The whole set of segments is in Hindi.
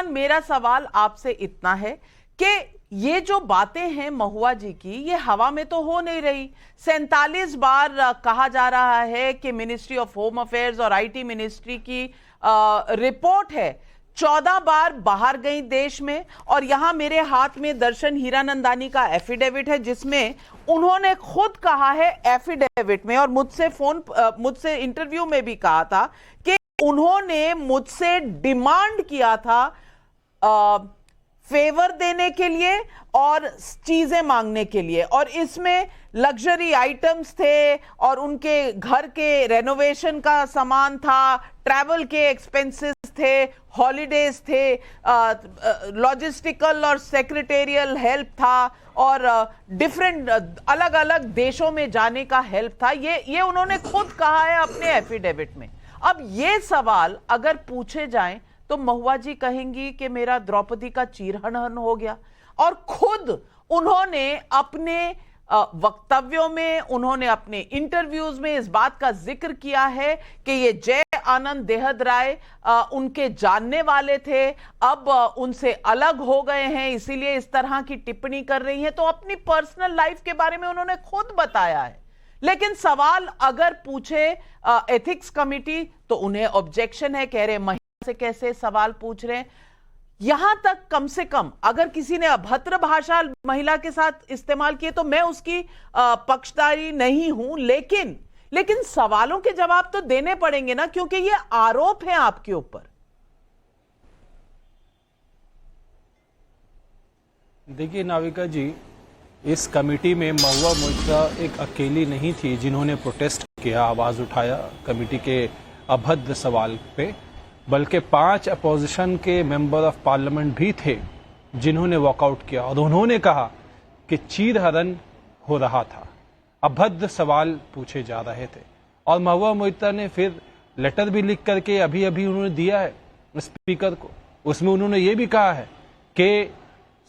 खान, मेरा सवाल आपसे इतना है कि ये जो बातें हैं महुआ जी की, ये हवा में तो हो नहीं रही। 47 बार कहा जा रहा है कि मिनिस्ट्री ऑफ होम अफेयर्स और आईटी मिनिस्ट्री की रिपोर्ट है। 14 बार बाहर गई देश में, और यहां मेरे हाथ में दर्शन हीरानंदानी का एफिडेविट है जिसमें उन्होंने खुद कहा है एफिडेविट में, और मुझसे इंटरव्यू में भी कहा था कि उन्होंने मुझसे डिमांड किया था फेवर देने के लिए और चीजें मांगने के लिए, और इसमें लग्जरी आइटम्स थे और उनके घर के रेनोवेशन का सामान था, ट्रैवल के एक्सपेंसेस थे, हॉलीडेज थे, लॉजिस्टिकल और सेक्रेटेरियल हेल्प था, और डिफरेंट अलग अलग देशों में जाने का हेल्प था। ये उन्होंने खुद कहा है अपने एफिडेविट में। अब ये सवाल अगर पूछे जाएं तो महुआ जी कहेंगी कि मेरा द्रौपदी का चीरहरण हो गया, और खुद उन्होंने अपने वक्तव्यों में, उन्होंने अपने इंटरव्यूज में इस बात का जिक्र किया है कि ये जय आनंद देहद राय उनके जानने वाले थे, अब उनसे अलग हो गए हैं, इसीलिए इस तरह की टिप्पणी कर रही हैं। तो अपनी पर्सनल लाइफ के बारे में उन्होंने खुद बताया है। लेकिन सवाल अगर पूछे एथिक्स कमिटी तो उन्हें ऑब्जेक्शन है, कह रहे महिला से कैसे सवाल पूछ रहे हैं। यहां तक कम से कम अगर किसी ने अभद्र भाषा महिला के साथ इस्तेमाल की तो मैं उसकी पक्षधारी नहीं हूं, लेकिन सवालों के जवाब तो देने पड़ेंगे ना, क्योंकि ये आरोप है आपके ऊपर। देखिए नाविका जी, इस कमेटी में महुआ मोइत्रा एक अकेली नहीं थी जिन्होंने प्रोटेस्ट किया, आवाज उठाया कमेटी के अभद्र सवाल पे, बल्कि 5 अपोजिशन के मेंबर ऑफ पार्लियामेंट भी थे जिन्होंने वॉकआउट किया, और उन्होंने कहा कि चीरहरण हो रहा था, अभद्र सवाल पूछे जा रहे थे। और महुआ मोइत्रा ने फिर लेटर भी लिख करके अभी उन्होंने दिया है स्पीकर को, उसमें उन्होंने ये भी कहा है कि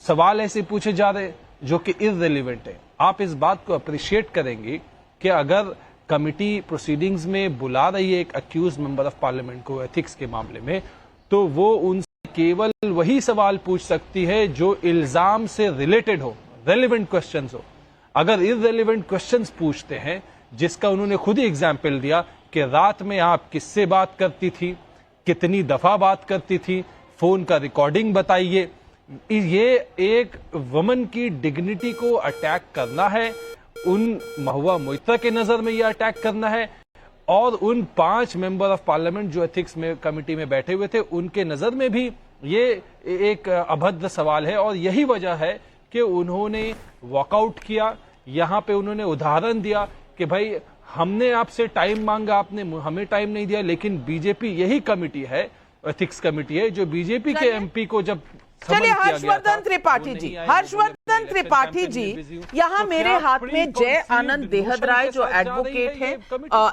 सवाल ऐसे पूछे जा रहे जो कि इररिलेवेंट है। आप इस बात को अप्रिशिएट करेंगे कि अगर कमिटी प्रोसीडिंग्स में बुला रही है एक अक्यूज मेंबर ऑफ पार्लियामेंट को एथिक्स के मामले में, तो वो उनसे केवल वही सवाल पूछ सकती है जो इल्जाम से रिलेटेड हो, रेलेवेंट क्वेश्चंस हो। अगर इररिलेवेंट क्वेश्चंस पूछते हैं, जिसका उन्होंने खुद ही एग्जाम्पल दिया कि रात में आप किससे बात करती थी, कितनी दफा बात करती थी, फोन का रिकॉर्डिंग बताइए, ये एक वुमन की डिग्निटी को अटैक करना है, उन महुआ मोइत्रा के नजर में यह अटैक करना है, और उन 5 मेंबर ऑफ पार्लियामेंट जो एथिक्स में कमिटी में बैठे हुए थे उनके नजर में भी ये एक अभद्र सवाल है। और यही वजह है कि उन्होंने वॉकआउट किया। यहां पे उन्होंने उदाहरण दिया कि भाई हमने आपसे टाइम मांगा, आपने हमें टाइम नहीं दिया, लेकिन बीजेपी यही कमिटी है, एथिक्स कमेटी है, जो बीजेपी के एमपी को जब चलिए हर्षवर्धन त्रिपाठी जी, यहाँ मेरे हाथ में जय आनंद देहद राय जो एडवोकेट है,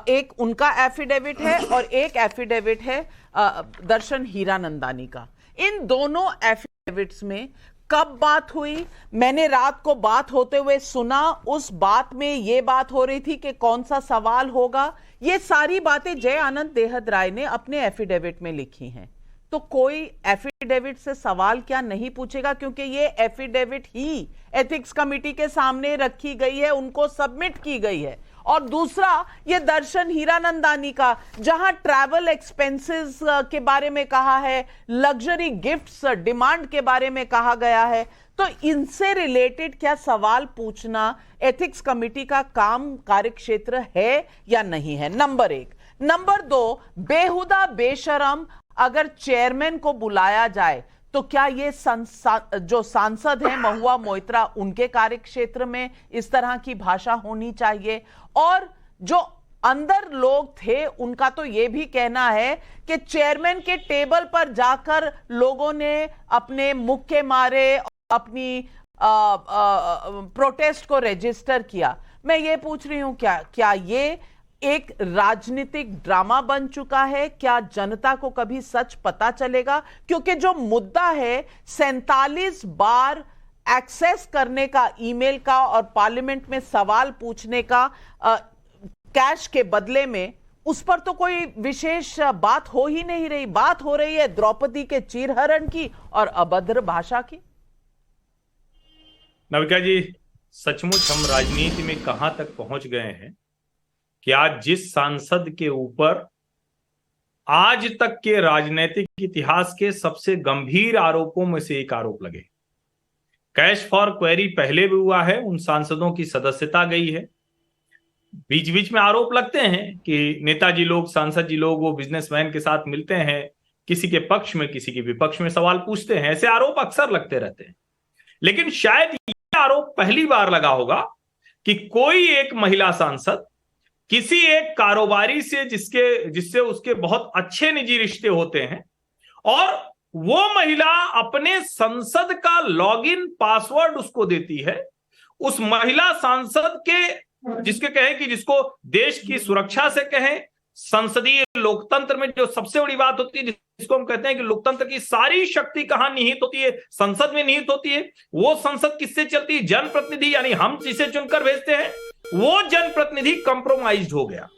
एक उनका एफिडेविट है और एक एफिडेविट है दर्शन हीरानंदानी का। इन दोनों एफिडेविट्स में कब बात हुई, मैंने रात को बात होते हुए सुना, उस बात में यह बात हो रही थी कि कौन सा सवाल होगा, ये सारी बातें जय आनंद देहद राय ने अपने एफिडेविट में लिखी हैं। तो कोई एफिडेविट से सवाल क्या नहीं पूछेगा, क्योंकि ये एफिडेविट ही एथिक्स कमेटी के सामने रखी गई है, उनको सबमिट की गई है। और दूसरा ये दर्शन हीरानंदानी का, जहां ट्रैवल एक्सपेंसेस के बारे में कहा है, लग्जरी गिफ्ट्स डिमांड के बारे में कहा गया है, तो इनसे रिलेटेड क्या सवाल पूछना एथिक्स कमेटी का काम कार्यक्षेत्र है या नहीं है, नंबर 1। नंबर 2, बेहुदा बेशरम अगर चेयरमैन को बुलाया जाए तो क्या ये जो सांसद हैं महुआ मोइत्रा, उनके कार्यक्षेत्र में इस तरह की भाषा होनी चाहिए? और जो अंदर लोग थे उनका तो यह भी कहना है कि चेयरमैन के टेबल पर जाकर लोगों ने अपने मुख के मारे अपनी प्रोटेस्ट को रजिस्टर किया। मैं ये पूछ रही हूं, क्या ये एक राजनीतिक ड्रामा बन चुका है? क्या जनता को कभी सच पता चलेगा? क्योंकि जो मुद्दा है 47 बार एक्सेस करने का ईमेल का और पार्लियामेंट में सवाल पूछने का कैश के बदले में, उस पर तो कोई विशेष बात हो ही नहीं रही। बात हो रही है द्रौपदी के चीरहरण की और अभद्र भाषा की। नविका जी, सचमुच हम राजनीति में कहां तक पहुंच गए हैं कि आज जिस सांसद के ऊपर आज तक के राजनीतिक इतिहास के सबसे गंभीर आरोपों में से एक आरोप लगे, कैश फॉर क्वेरी पहले भी हुआ है, उन सांसदों की सदस्यता गई है, बीच बीच में आरोप लगते हैं कि नेताजी लोग, सांसद जी लोग वो बिजनेसमैन के साथ मिलते हैं, किसी के पक्ष में किसी के विपक्ष में सवाल पूछते हैं, ऐसे आरोप अक्सर लगते रहते हैं। लेकिन शायद ये आरोप पहली बार लगा होगा कि कोई एक महिला सांसद किसी एक कारोबारी से जिससे उसके बहुत अच्छे निजी रिश्ते होते हैं, और वो महिला अपने संसद का लॉगिन पासवर्ड उसको देती है, उस महिला सांसद के जिसके कहें कि जिसको देश की सुरक्षा से कहें, संसदीय लोकतंत्र में जो सबसे बड़ी बात होती है, जिसको हम कहते हैं कि लोकतंत्र की सारी शक्ति कहां निहित होती है, संसद में निहित होती है। वो संसद किससे चलती है? जनप्रतिनिधि, यानी हम जिसे चुनकर भेजते हैं, वो जनप्रतिनिधि कंप्रोमाइज्ड हो गया।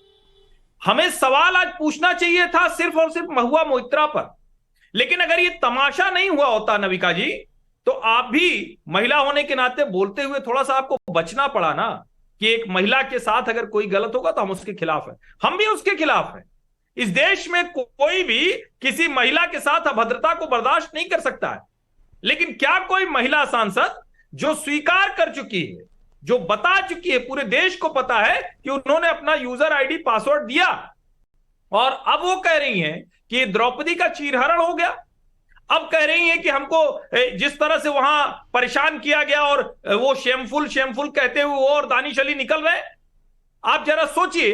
हमें सवाल आज पूछना चाहिए था सिर्फ और सिर्फ महुआ मोइत्रा पर, लेकिन अगर ये तमाशा नहीं हुआ होता नविका जी, तो आप भी महिला होने के नाते बोलते हुए थोड़ा सा आपको बचना पड़ा ना, कि एक महिला के साथ अगर कोई गलत होगा तो हम उसके खिलाफ हैं। हम भी उसके खिलाफ हैं। इस देश में कोई भी किसी महिला के साथ अभद्रता को बर्दाश्त नहीं कर सकता है। लेकिन क्या कोई महिला सांसद जो स्वीकार कर चुकी है, जो बता चुकी है, पूरे देश को पता है कि उन्होंने अपना यूजर आईडी पासवर्ड दिया, और अब वो कह रही हैं कि द्रौपदी का चीरहरण हो गया, अब कह रही हैं कि हमको जिस तरह से वहां परेशान किया गया और वो शेमफुल कहते हुए वो और दानिश अली निकल रहे। आप जरा सोचिए,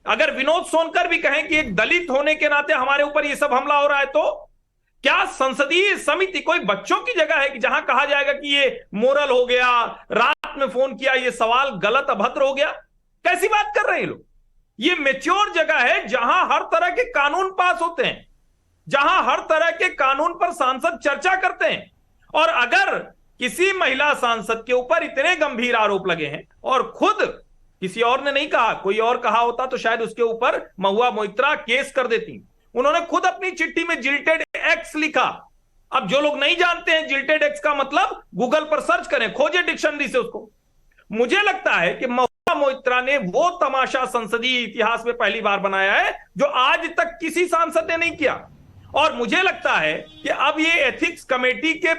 अगर विनोद सोनकर भी कहें कि एक दलित होने के नाते हमारे ऊपर ये सब हमला हो रहा है, तो क्या संसदीय समिति कोई बच्चों की जगह है कि जहां कहा जाएगा कि ये मोरल हो गया, रात में फोन किया, ये सवाल गलत अभद्र हो गया? कैसी बात कर रहे हैं लोग? ये मैच्योर जगह है जहां हर तरह के कानून पास होते हैं, जहां हर तरह के कानून पर सांसद चर्चा करते हैं। और अगर किसी महिला सांसद के ऊपर इतने गंभीर आरोप लगे हैं, और खुद किसी और ने नहीं कहा, कोई और कहा होता तो शायद उसके ऊपर महुआ मोइत्रा केस कर देती, उन्होंने खुद अपनी चिट्ठी में जिल्टेड एक्स लिखा। अब जो लोग नहीं जानते हैं जिल्टेड एक्स का मतलब, गूगल पर सर्च करें, खोजे डिक्शनरी से उसको। मुझे लगता है कि महुआ मोइत्रा ने वो तमाशा संसदीय इतिहास में पहली बार बनाया है जो आज तक किसी सांसद ने नहीं किया। और मुझे लगता है कि अब ये एथिक्स कमेटी के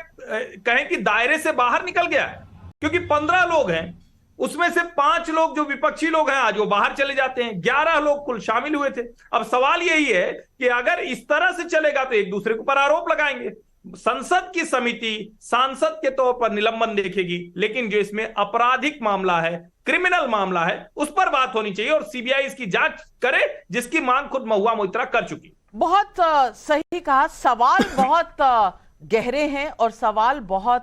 कहें कि दायरे से बाहर निकल गया है, क्योंकि 15 लोग हैं, उसमें से 5 लोग जो विपक्षी लोग हैं आज वो बाहर चले जाते हैं, 11 लोग कुल शामिल हुए थे। अब सवाल यही है कि अगर इस तरह से चलेगा तो एक दूसरे के ऊपर आरोप लगाएंगे। संसद की समिति सांसद के तौर पर निलंबन देखेगी, लेकिन जो इसमें आपराधिक मामला है, क्रिमिनल मामला है, उस पर बात होनी चाहिए और सीबीआई इसकी जांच करे, जिसकी मांग खुद महुआ मोइत्रा कर चुकी। बहुत सही कहा। सवाल बहुत गहरे हैं और सवाल बहुत